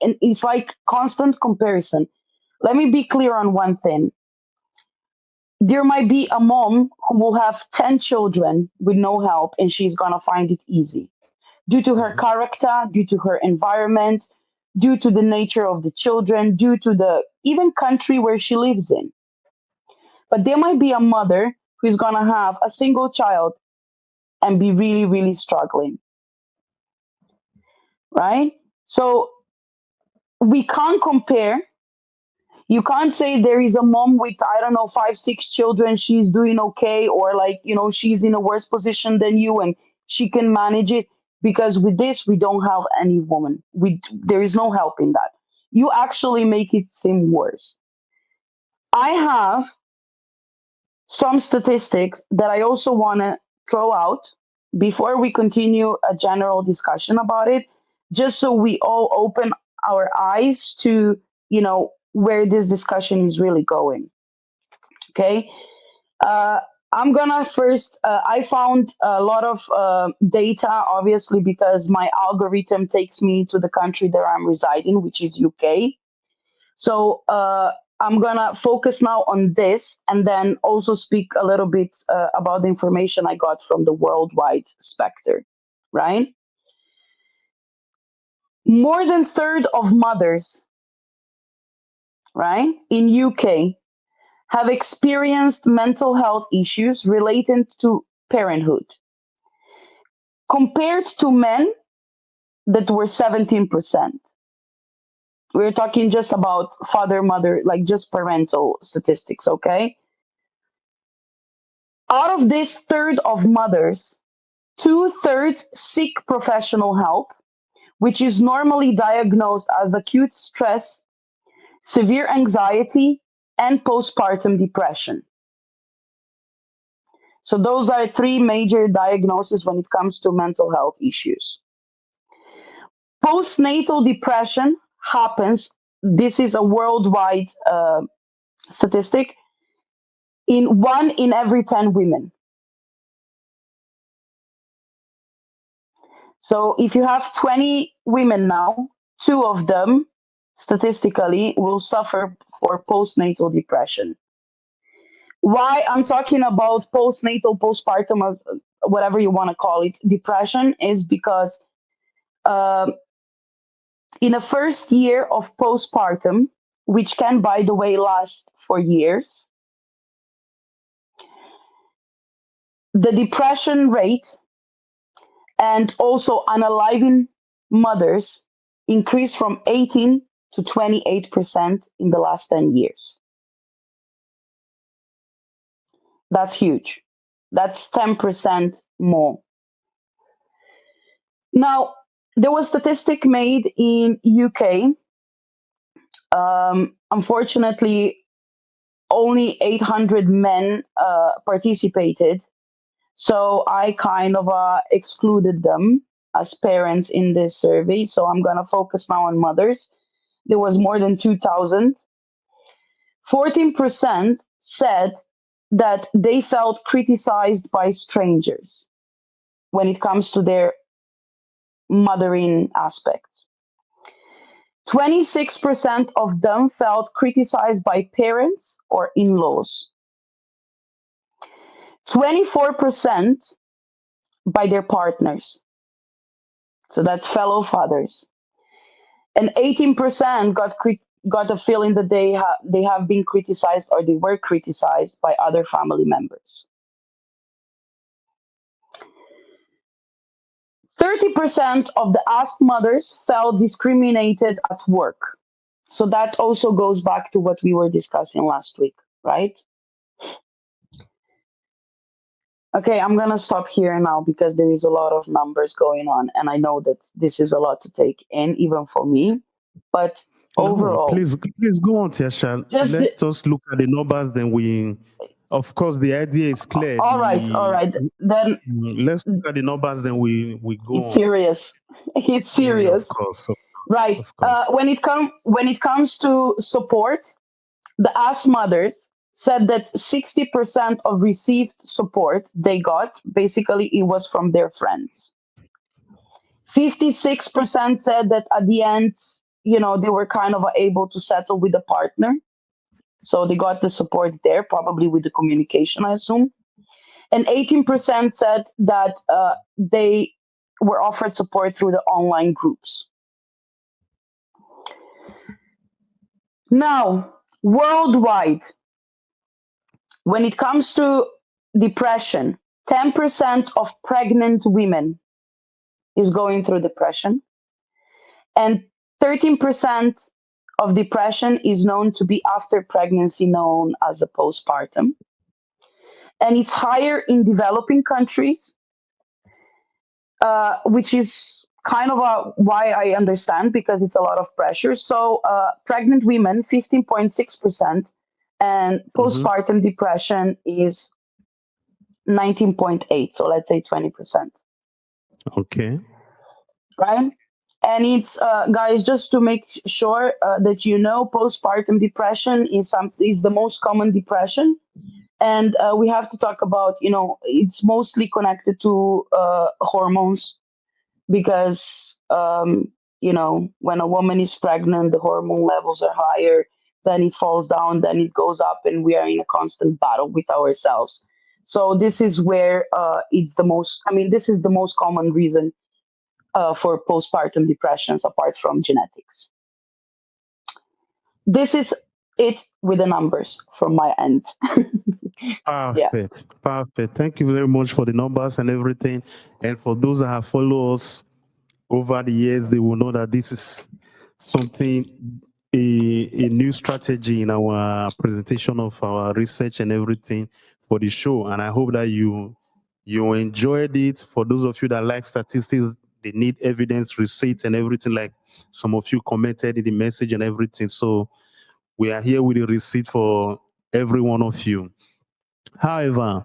and it's like constant comparison. Let me be clear on one thing. There might be a mom who will have 10 children with no help, and she's gonna find it easy due to her Mhm. character, due to her environment, due to the nature of the children, due to the even country where she lives in. But there might be a mother who's gonna have a single child and be really, really struggling, right? So we can't compare. You can't say there is a mom with, I don't know, five, six children, she's doing okay, or like, she's in a worse position than you and she can manage it. Because with this, we don't have any woman. There is no help in that. You actually make it seem worse. I have some statistics that I also want to throw out before we continue a general discussion about it, just so we all open our eyes to, where this discussion is really going. Okay. Uh, I'm gonna first. I found a lot of data, obviously, because my algorithm takes me to the country that I'm residing, which is UK. So I'm gonna focus now on this, and then also speak a little bit about the information I got from the worldwide specter. Right, more than third of mothers, right, in UK have experienced mental health issues related to parenthood, compared to men that were 17%. We're talking just about father, mother, like just parental statistics, okay? Out of this third of mothers, two-thirds seek professional help, which is normally diagnosed as acute stress, severe anxiety, and postpartum depression. So those are three major diagnoses when it comes to mental health issues. Postnatal depression happens, this is a worldwide statistic, in 1 in every 10 women. So if you have 20 women now, two of them statistically will suffer for postnatal depression. Why I'm talking about postnatal, postpartum, as whatever you want to call it, depression, is because uh, in the first year of postpartum, which can, by the way, last for years, the depression rate and also unaliving mothers increased from 18 to 28% in the last 10 years. That's huge. That's 10% more. Now, there was statistic made in UK. Unfortunately, only 800 men participated. So I kind of excluded them as parents in this survey. So I'm going to focus now on mothers. There was more than 2,000. 14% said that they felt criticized by strangers when it comes to their mothering aspects. 26% of them felt criticized by parents or in laws. 24% by their partners. So that's fellow fathers. And 18% got a feeling that they have been criticized or they were criticized by other family members. 30% of the asked mothers felt discriminated at work. So that also goes back to what we were discussing last week, right? Okay, I'm gonna stop here now because there is a lot of numbers going on, and I know that this is a lot to take in, even for me. But No, overall, please go on, Tiasha. just Let's just look at the numbers. Then of course, the idea is clear. all right. Then Let's look at the numbers. Then we go it's on. serious. It's Yeah, of serious, course, right? of course. When it comes to support, the asked mothers said that 60% of received support they got, basically, it was from their friends. 56% said that at the end, they were kind of able to settle with the partner. So they got the support there, probably with the communication, I assume. And 18% said that they were offered support through the online groups. Now, worldwide, when it comes to depression, 10% of pregnant women is going through depression, and 13% of depression is known to be after pregnancy, known as the postpartum. And it's higher in developing countries, which is kind of why I understand, because it's a lot of pressure. So, pregnant women, 15.6%, and Mm-hmm. postpartum depression is 19.8. So let's say 20%, Okay. right? And it's guys, just to make sure that postpartum depression is the most common depression, and we have to talk about it's mostly connected to hormones, because when a woman is pregnant, the hormone levels are higher, then it falls down, then it goes up, and we are in a constant battle with ourselves. So this is where this is the most common reason for postpartum depressions, apart from genetics. This is it with the numbers from my end. Yeah. Perfect. Perfect. Thank you very much for the numbers and everything. And for those that have followed us over the years, they will know that this is something, a new strategy in our presentation of our research and everything for the show. And I hope that you enjoyed it. For those of you that like statistics, they need evidence, receipts, and everything, like some of you commented in the message and everything. So we are here with a receipt for every one of you. However,